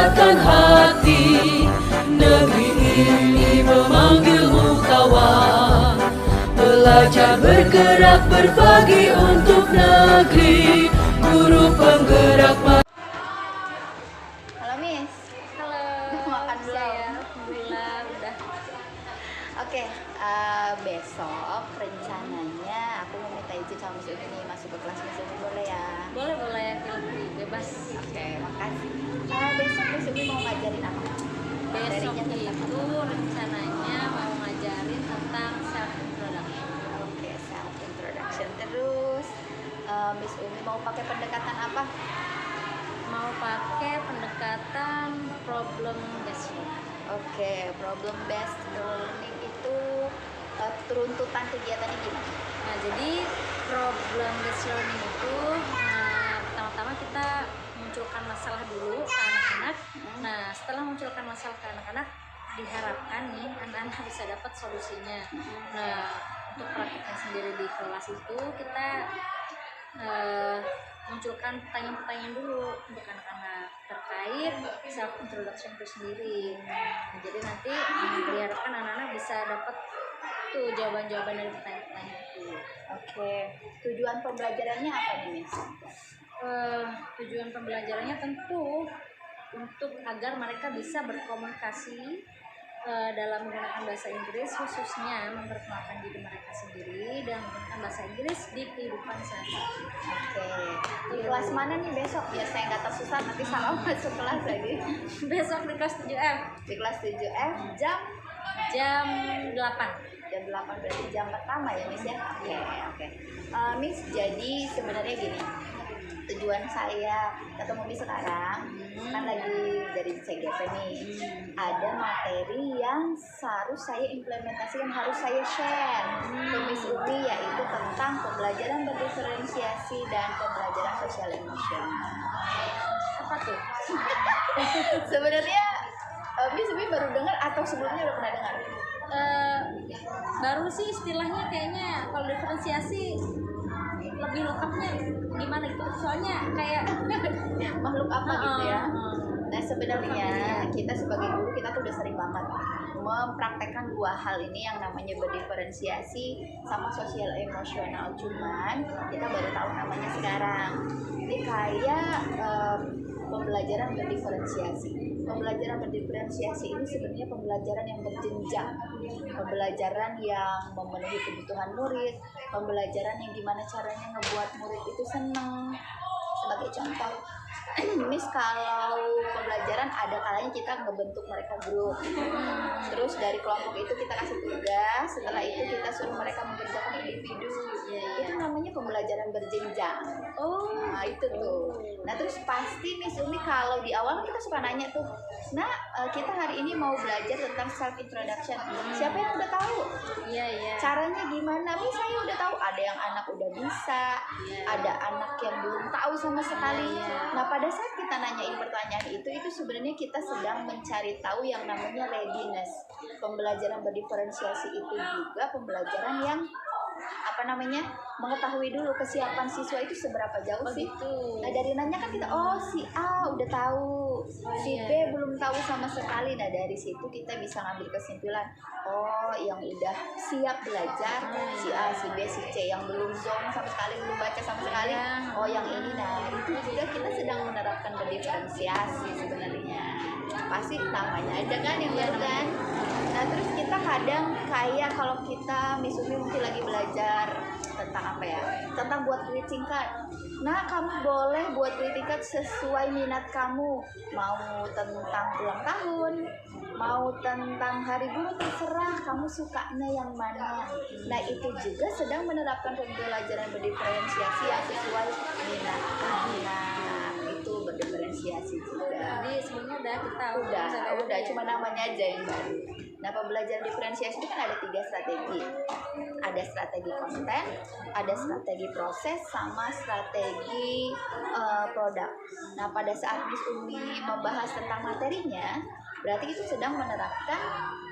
menggerakkan hati. Negeri ini memanggilmu kawan. Belajar bergerak berbagi untuk negeri. Guru penggerak. Halo Miss. Halo. Makan belum? Ya, alhamdulillah udah. Oke, besok rencananya aku mau minta izin sama Miss Umi nih masuk ke kelas Miss Umi, boleh ya? Boleh Filmi, bebas. Oke, makasih. Besok Miss Umi mau ngajarin apa? Besok Materinya tentang itu rencananya mau ngajarin tentang self introduction. Oke, self introduction. Terus Miss Umi mau pakai pendekatan apa? Mau pakai pendekatan problem based learning. Oke, problem based learning itu runtutan kegiatannya gimana? Nah, jadi problem based learning itu pertama-tama kita munculkan masalah dulu ke anak-anak. Nah, setelah munculkan masalah ke anak-anak, diharapkan nih anak-anak bisa dapat solusinya. Nah, untuk prakteknya sendiri di kelas itu kita munculkan pertanyaan-pertanyaan dulu untuk anak-anak terkait self introduction itu sendiri. Nah, jadi nanti diharapkan anak-anak bisa dapat tuh jawaban-jawaban dari pertanyaan-pertanyaan itu. Oke, tujuan pembelajarannya apa nih Miss? Tujuan pembelajarannya tentu untuk agar mereka bisa berkomunikasi dalam menggunakan bahasa Inggris, khususnya memperkenalkan diri mereka sendiri dan menggunakan bahasa Inggris di kehidupan sehari-hari. Oke, di kelas mana nih besok? Biar saya nggak tersesat nanti salah masuk kelas lagi. Besok di kelas 7F. Di kelas 7F jam 8. Jam 8 berarti jam pertama ya Miss ya? Oke. Miss, jadi sebenarnya gini, tujuan saya ketemu Miss sekarang kan lagi dari CGP nih, ada materi yang harus saya implementasikan, harus saya share ke Miss Umi, yaitu tentang pembelajaran berdiferensiasi dan pembelajaran sosial emosional. Apa tuh? Sebenarnya Miss Umi baru dengar atau sebelumnya udah pernah dengar? Baru sih istilahnya, kayaknya kalau diferensiasi lebih lengkapnya gimana gitu, soalnya kayak makhluk apa gitu ya. Nah sebenarnya kita sebagai guru kita tuh udah sering banget mempraktekkan dua hal ini yang namanya berdiferensiasi sama sosial emosional, cuman kita baru tahu namanya sekarang. Ini kayak pembelajaran berdiferensiasi. Pembelajaran berdiferensiasi ini sebenarnya pembelajaran yang berjenjang, pembelajaran yang memenuhi kebutuhan murid, pembelajaran yang gimana caranya ngebuat murid itu senang. Sebagai contoh, Miss, kalau pembelajaran ada kalanya kita ngebentuk mereka grup, terus dari kelompok itu kita kasih tugas, setelah itu kita suruh mereka mengerjakan individu. Itu namanya pembelajaran berjenjang. Nah itu tuh. Nah terus pasti Miss Umi kalau di awal kita suka nanya tuh, nah kita hari ini mau belajar tentang self introduction, siapa yang udah tahu? Caranya gimana? Miss, saya udah tahu. Ada yang anak udah bisa, ada anak yang belum tahu sama sekali. Nah pada saat kita nanyain pertanyaan itu sebenarnya kita sedang mencari tahu yang namanya readiness. Pembelajaran berdiferensiasi itu juga pembelajaran yang mengetahui dulu kesiapan siswa itu seberapa jauh sih. Nah dari nanya kan kita, si A udah tahu, si B belum tahu sama sekali. Nah dari situ kita bisa ngambil kesimpulan, yang udah siap belajar si A, si B, si C. Yang belum zong sama sekali, belum baca sama sekali, yang ini. Nah itu juga kita sedang menerapkan berdiferensiasi sebenarnya. Pasti namanya aja kan yang baru kan. Nah terus kita kadang kayak kalau kita Miss Umi mungkin lagi belajar tentang apa ya, tentang buat greeting card. Nah kamu boleh buat greeting card sesuai minat kamu, mau tentang ulang tahun, mau tentang hari guru, terserah kamu sukanya yang mana. Nah itu juga sedang menerapkan pembelajaran berdiferensiasi yang sesuai minat anak. Itu berdiferensiasi juga. Jadi sebenarnya udah cuma namanya aja yang baru. Nah pembelajaran diferensiasi itu kan ada 3 strategi. Ada strategi konten, ada strategi proses, sama strategi produk. Nah pada saat Miss Umi membahas tentang materinya, berarti itu sedang menerapkan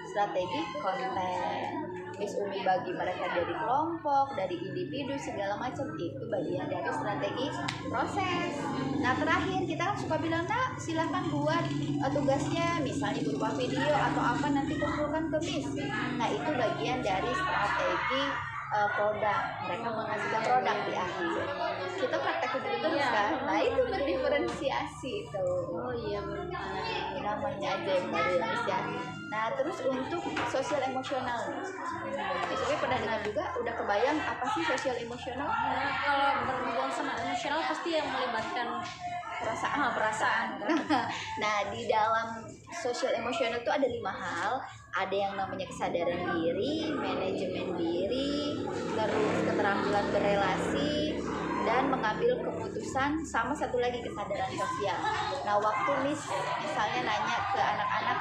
strategi konten. Miss Umi bagi mereka dari kelompok, dari individu segala macam, itu bagian dari strategi proses. Nah terakhir kita kan suka bilang, nah silahkan buat tugasnya misalnya berupa video atau apa, nanti kumpulkan ke Miss. Nah itu bagian dari strategi produk, mereka menghasilkan produk di akhir. Kita praktek itu terus kan, nah itu berdiferensiasi itu. Oh iya benar. Namanya aja yang berdiferensiasi. Nah terus untuk sosial emosional, Misalnya pernah dengar juga, udah kebayang apa sih sosial emosional? Nah, kalau berhubungan sama emosional pasti yang melibatkan perasaan. Nah di dalam sosial emosional itu ada 5 hal. Ada yang namanya kesadaran diri, manajemen diri, terus keterampilan berelasi, dan mengambil keputusan, sama satu lagi kesadaran sosial. Nah waktu misalnya nanya ke anak-anak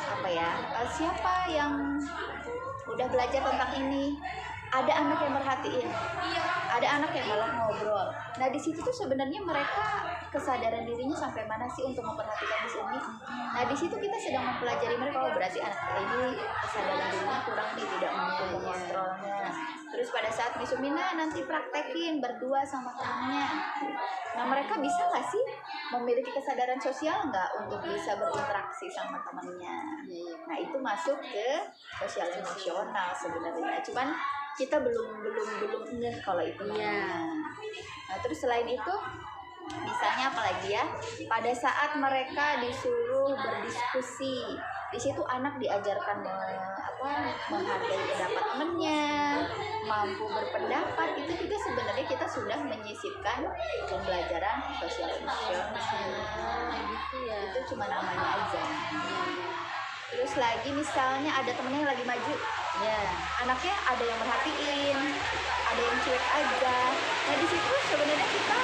apa ya, siapa yang udah belajar tentang ini, ada anak yang merhatiin, ada anak yang malah ngobrol. Nah di situ tuh sebenarnya mereka kesadaran dirinya sampai mana sih untuk memperhatikan Miss Umi. Nah di situ kita sedang mempelajari mereka, oh berarti anak ini kesadaran dirinya kurang nih, tidak mampu mengontrolnya. Terus pada saat Miss Umi nanti praktekin berdua sama temannya. Nah mereka bisa nggak sih memiliki kesadaran sosial nggak untuk bisa berinteraksi sama temannya? Nah itu masuk ke sosial emosional sebenarnya. Cuman kita belum ngeh kalau itu namanya. Nah terus selain itu misalnya apalagi ya, pada saat mereka disuruh berdiskusi, di situ anak diajarkan menghargai pendapat temannya, mampu berpendapat, itu juga sebenarnya kita sudah menyisipkan pembelajaran sosial emosional. Gitu ya. Itu cuma namanya aja. Terus lagi misalnya ada temennya yang lagi maju, ya anaknya ada yang merhatiin, ada yang cuek aja. Nah di situ sebenarnya kita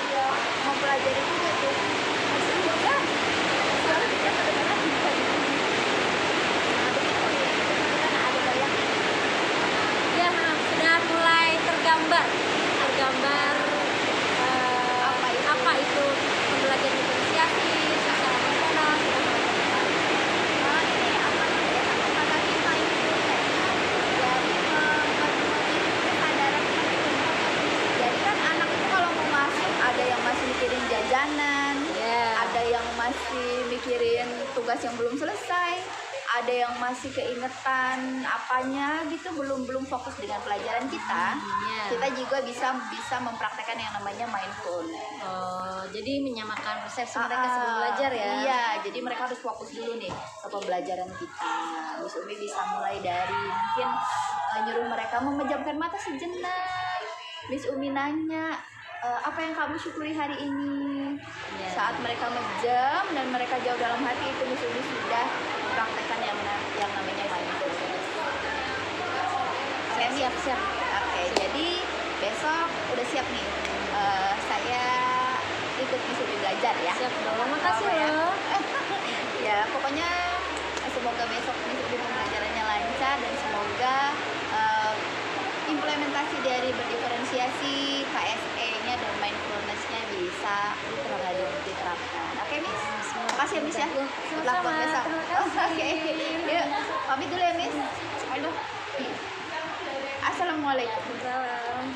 mempelajari juga tuh, masih juga suara kita kadang-kadang bisa gitu. Nah begitu ya, kan ada banyak Ya, sudah mulai tergambar apa itu pembelajaran diferensiasi, sosial emosional, ini apa namanya, satu kata lagi mindfulness. Jadi kesadaran diri. Jadi kan anak itu kalau mau masuk, ada yang masih mikirin jajanan, ada yang masih mikirin tugas yang belum selesai, ada yang masih keingetan apanya gitu, belum fokus dengan pelajaran kita. Kita juga bisa mempraktekkan yang namanya mindfulness. Oh, jadi menyamakan persepsi mereka sebelum belajar ya? Iya, jadi mereka harus fokus dulu nih ke pembelajaran kita. Miss Umi bisa mulai dari mungkin nyuruh mereka memejamkan mata sejenak. Miss Umi nanya, apa yang kamu syukuri hari ini? Saat mereka menjam dan mereka jauh dalam hati, itu Miss Umi sudah mempraktekkan yang namanya mindfulness. Saya siap. Oke, jadi besok udah siap nih. Saya ikut Miss Umi belajar ya. Siap dong, makasih loh. Ya, pokoknya semoga besok Miss Umi pembelajarannya lancar, dan semoga implementasi dari berdiferensiasi, KSE-nya dan mindfulness-nya bisa diterapkan. Oke, Miss? Makasih ya, Miss ya. Selamat buat besok. Oke. Yuk, pamit dulu ya, Miss. Aduh. Assalamualaikum. Salam.